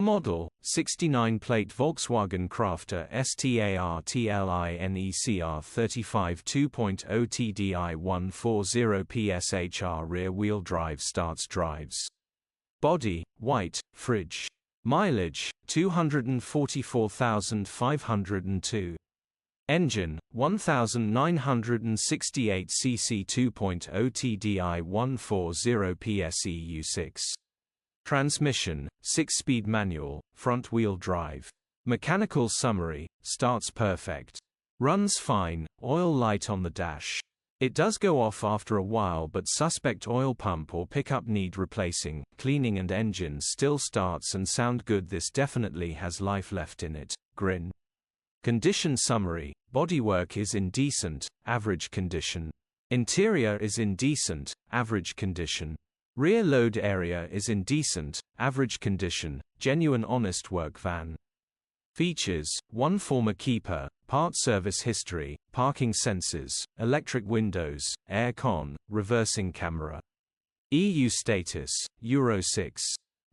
Model, 69-plate Volkswagen Crafter Startline CR35 2.0TDI 140PS HR rear-wheel drive starts drives. Body, white, fridge. Mileage, 244,502. Engine, 1968 cc 2.0TDI 140PS EU6. Transmission, 6-speed manual, front-wheel drive. Mechanical summary, starts perfect. Runs fine, oil light on the dash. It does go off after a while, but suspect oil pump or pickup need replacing, cleaning, and engine still starts and sound good. This definitely has life left in it. Grin. Condition summary, bodywork is in decent, average condition. Interior is in decent, average condition. Rear load area is in decent, average condition, genuine honest work van. Features, 1 former keeper, part service history, parking sensors, electric windows, air con, reversing camera. EU status, Euro 6.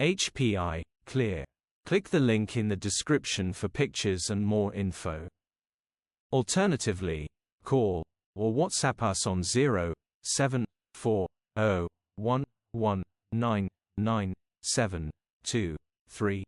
HPI, clear. Click the link in the description for pictures and more info. Alternatively, call or WhatsApp us on 07401199723.